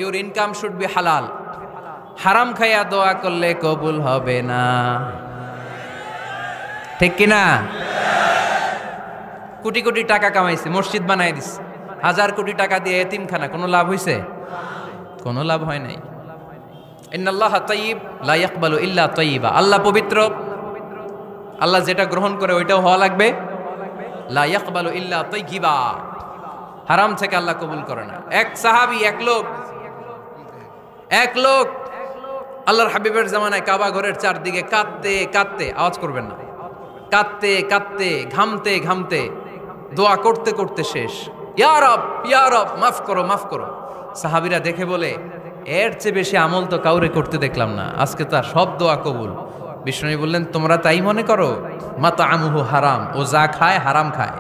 Your income should be হালাল। হারাম খাইয়া দোয়া করলে কবুল হবে না, ঠিক কিনা? কোটি কোটি টাকা কামাইছে, মসজিদ বানাই দিছে, 1000 কোটি টাকা দিয়ে এতিমখানা, কোনো লাভ হইছে? কোনো লাভ হয় নাই। ইন্নাল্লাহা তাইয়্যিব লা ইয়াকবালু ইল্লা তাইয়্যিবা। আল্লাহ পবিত্র, আল্লাহ যেটা গ্রহণ করে ওইটাও হওয়া লাগবে। লা ইয়াকবালু ইল্লা তাইয়্যিবা, হারাম থেকে আল্লাহ কবুল করে না। এক সাহাবী, এক লোক আল্লাহর হাবিবের জামানায় কাবা ঘরের চারদিকে কাঁদতে কাঁদতে, আওয়াজ করবেন না, কাঁদতে কাঁদতে, ঘামতে ঘামতে, দোয়া করতে করতে শেষ। ইয়া রব, ইয়া রব, মাফ করো, মাফ করো। সাহাবীরা দেখে বলে, এর চেয়ে বেশি আমল তো কাউরে করতে দেখলাম না, আজকে তার সব দোয়া কবুল। বিষ্ণু বললেন, তোমরা তাই মনে করো? মাতআমুহু হারাম, ও যা খায় হারাম খায়।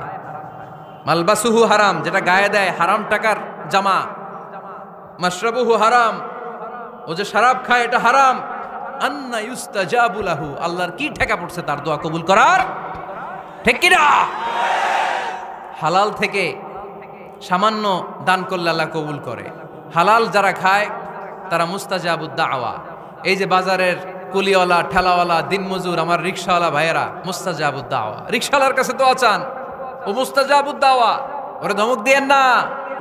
মালবাসুহু হারাম, যেটা গায়ে দেয় হারাম টাকার জামা। মাশরাবুহু হারাম, ও যে শরাব খায় এটা হারাম। আন্না ইউস্তাজাবু লাহু, আল্লাহর কি ঠেকা পড়ছে তার দোয়া কবুল করার, ঠিক কি না? হালাল থেকে সামান্য দান করলে আল্লাহ কবুল করে। হালাল যারা খায় তারা মুস্তাজাবুদ দাওয়া। এই যে বাজারের কুলিওয়ালা, ঠেলাওয়ালা, দিনমজুর, আমার রিকশাওয়ালা ভাইয়েরা, মুস্তাজাবুদ দাওয়া। রিকশাওয়ালার কাছে দোয়া চান, ও মুস্তাজাবুদ দাওয়া, ওরে ধমক দিয়েন না।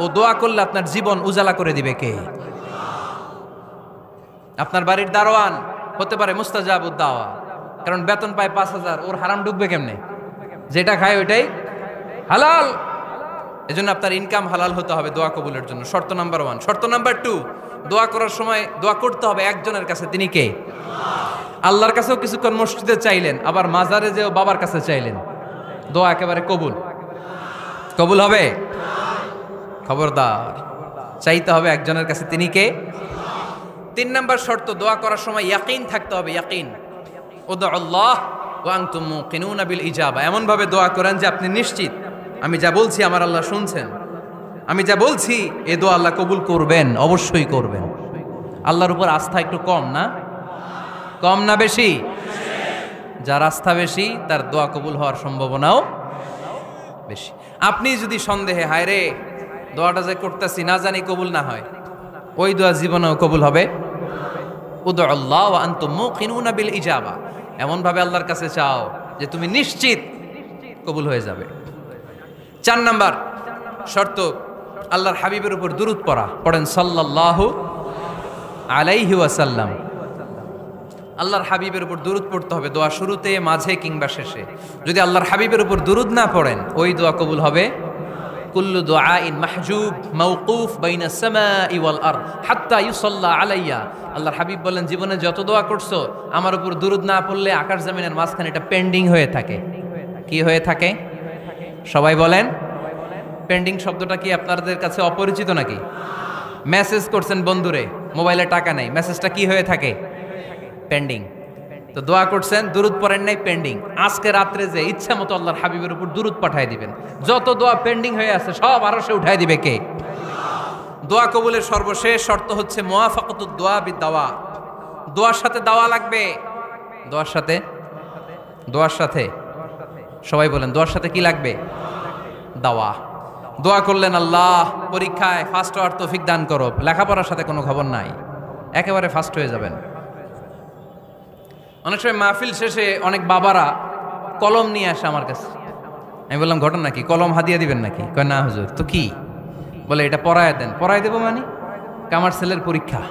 ও দোয়া করলে আপনার জীবন উজালা করে দিবে কে? আপনার বাড়ির দারোয়ান হতে পারে মুস্তাজাবুদ দাওয়া, কারণ বেতন পায় 5000, ওর হারাম ঢুকবে কেমনে? যেটা খায় ওইটাই হালাল। এজন্য আপনার ইনকাম হালাল হতে হবে দোয়া কবুলের জন্য। শর্ত নাম্বার 1। শর্ত নাম্বার 2, দোয়া করার সময় দোয়া করতে হবে একজনের কাছে, তিনি কে? আল্লাহর কাছেও কিছুক্ষণ মসজিদে চাইলেন, আবার মাজারে যেও বাবার কাছে চাইলেন, দোয়া একেবারে কবুল? কবুল হবে? খবরদার, চাইতে হবে একজনের কাছে, তিনি কে? 3 নাম্বার শর্ত, দোয়া করার সময় ইয়াকিন থাকতে হবে। ইয়াকিন, উদউল্লাহ ওয়া আনতুম মুকিনুনা বিল ইজাবা। এমন ভাবে দোয়া করেন যে আপনি নিশ্চিত, আমি যা বলছি আমার আল্লাহ শুনছেন, আমি যা বলছি এ দোয়া আল্লাহ কবুল করবেন, অবশ্যই করবেন। আল্লাহর উপর আস্থা একটু কম না? কম না বেশি? যার আস্থা বেশি তার দোয়া কবুল হওয়ার সম্ভাবনাও বেশি। আপনি যদি সন্দেহে, হায় রে দোয়াটা যে করতেছি না জানি কবুল না হয়, ওই দোয়া জীবনেও কবুল হবে? উদউল্লাহ ওয়া আনতুম মুকিনুনা বিল ইজাবা, এমন ভাবে আল্লাহর কাছে চাও যে তুমি নিশ্চিত কবুল হয়ে যাবে। 4 নাম্বার শর্ত, আল্লাহর হাবিবের উপর দুরূদ পড়া। পড়েন সাল্লাল্লাহু আলাইহি ওয়াসাল্লাম। আল্লাহর হাবিবের উপর দুরূদ পড়তে হবে দোয়া শুরুতে, মাঝে কিংবা শেষে। যদি আল্লাহর হাবিবের উপর দুরূদ না পড়েন, ওই দোয়া কবুল হবে? কুল্লু দুআইন মাহজুব মাওকুফ বাইনা সামাই ওয়াল আরদ হাত্তা ইউসাল্লা আলাইয়া। আল্লাহর হাবিব বলেন, জীবনে যত দোয়া করছো আমার উপর দুরূদ না পড়লে আকাশ জমিনের মাঝখানে এটা পেন্ডিং হয়ে থাকে। কি হয়ে থাকে? সবাই বলেন। পেন্ডিং শব্দটা কি আপনাদের কাছে অপরিচিত নাকি? মেসেজ করছেন বন্ধুরে, মোবাইলে টাকা নেই, মেসেজটা কি হয়ে থাকে? পেন্ডিং। তো দোয়া করছেন, দুরূদ পড়েন নাই, পেন্ডিং। আজকে রাত্রে যে ইচ্ছা মতো আল্লাহর হাবিবের উপর দুরূদ পাঠায় দিবেন, যত দোয়া পেন্ডিং হয়ে আছে সব আরশে উঠায় দিবে কে? দোয়া কবুলের সর্বশেষ শর্ত হচ্ছে মুওয়াফাকাতুদ দোয়া বিদ-দাওয়া। দোয়ার সাথে দাওয়া লাগবে। দোয়ার সাথে, দোয়ার সাথে, সবাই বলেন, দোয়ার সাথে কি লাগবে? দাওয়া। দোয়া করলেন, আল্লাহ পরীক্ষায় ফার্স্ট হওয়ার তৌফিক দান করো, লেখাপড়ার সাথে কোনো খবর নাই, একেবারে ফার্স্ট হয়ে যাবেন। অনেক সময় মাহফিল শেষে অনেক বাবারা কলম নিয়ে আসে আমার কাছে। আমি বললাম, ঘটনা কি? কলম হাদিয়া দিবেন নাকি? কয় না হুজুর। তো কি? বলে, এটা পড়ায় দেন। পড়ায় দেবো মানে? আমার ছেলের পরীক্ষা,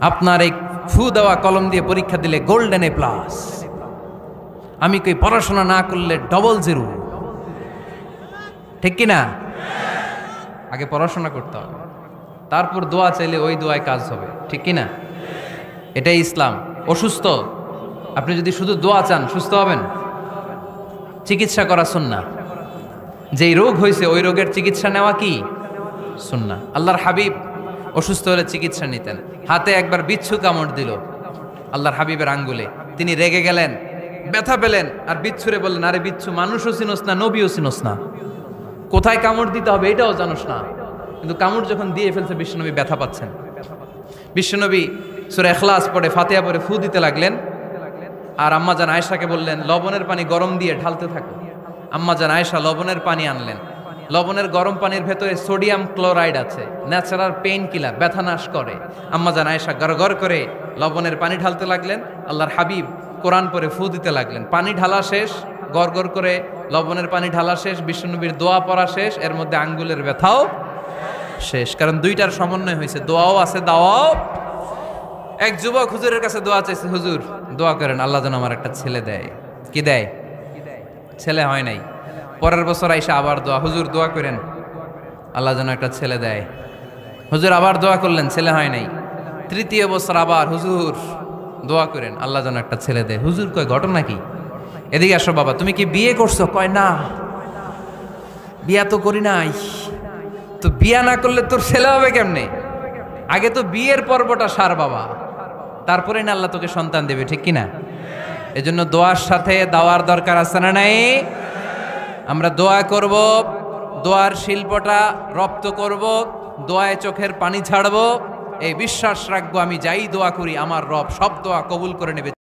আপনার এই ফু দেওয়া কলম দিয়ে পরীক্ষা দিলে গোল্ডেন এ প্লাস। আমি কই, পড়াশোনা না করলে ডবল জিরো, ঠিক কিনা? আগে পড়াশোনা করতে হবে, তারপর দোয়া চাইলে ওই দোয়ায় কাজ হবে, ঠিক কিনা? এটাই ইসলাম। অসুস্থ, আপনি যদি শুধু দোয়া চান সুস্থ হবেন? চিকিৎসা করা সুন্নাহ। যেই রোগ হয়েছে ওই রোগের চিকিৎসা নেওয়া কি সুন্নাহ। আল্লাহর হাবিব অসুস্থ হলে চিকিৎসা নিতেন। হাতে একবার বিচ্ছু কামড় দিল আল্লাহর হাবিবের আঙ্গুলে, তিনি রেগে গেলেন, ব্যথা পেলেন, আর বিচ্ছুরে বললেন, আরে বিচ্ছু, মানুষও চিনোস না, নবীও চিনোস না, কোথায় কামড় দিতে হবে এটাও জানোস না। কিন্তু কামড় যখন দিয়ে ফেলছে, বিশ্বনবী ব্যথা পাচ্ছেন। বিশ্বনবী সূরা ইখলাস পড়ে, ফাতিহা পড়ে ফু দিতে লাগলেন। আর আম্মাজান আয়েশাকে বললেন, লবণের পানি গরম দিয়ে ঢালতে থাকো। আম্মাজান আয়েশা লবণের পানি আনলেন, লবণের গরম পানির ভেতরে সোডিয়াম ক্লোরাইড আছে, ন্যাচারাল পেইন কিলার, ব্যথা নাশ করে। আম্মা জান আয়েশা গড়গড় করে লবণের পানি ঢালতে লাগলেন, আল্লাহর হাবিব কোরআন পরে ফু দিতে লাগলেন। পানি ঢালা শেষ, গড়গড় করে লবণের পানি ঢালা শেষ, বিশ্বনবীর দোয়া পড়া শেষ, এর মধ্যে আঙ্গুলের ব্যথাও শেষ। কারণ দুইটার সমন্বয় হয়েছে, দোয়াও আছে দাওয়াও। এক যুবক হুজুরের কাছে দোয়া চাইছে, হুজুর দোয়া করেন আল্লাহ যেন আমার একটা ছেলে দেয়। কি দেয়? ছেলে হয় নাই। পরের বছর আইসা আবার দোয়া, হুজুর দোয়া করেন আল্লাহ যেন একটা ছেলে দেয়। হুজুর আবার দোয়া করলেন, ছেলে হয় নাই। তৃতীয় বছর আবার, হুজুর দোয়া করেন আল্লাহ যেন একটা ছেলে দেয়। হুজুর কয় ঘটনা কি? এদিকে আসো বাবা, তুমি কি বিয়ে করছো? কয় না, বিয়া তো করি নাই। তো বিয়া না করলে তোর ছেলে হবে কেমনে? আগে তো বিয়ের পর্বটা সার বাবা, তারপরে না আল্লাহ তোকে সন্তান দেবে, ঠিক কিনা? এজন্য দোয়ার সাথে দাওয়ার দরকার আছে না নাই? আমরা দোয়া করব, দোয়ার শিল্পটা রপ্ত করব, দোয়ায় চোখের পানি ছাড়বো, এই বিশ্বাস রাখবো আমি যাই দোয়া করি আমার রব সব দোয়া কবুল করে নেবে।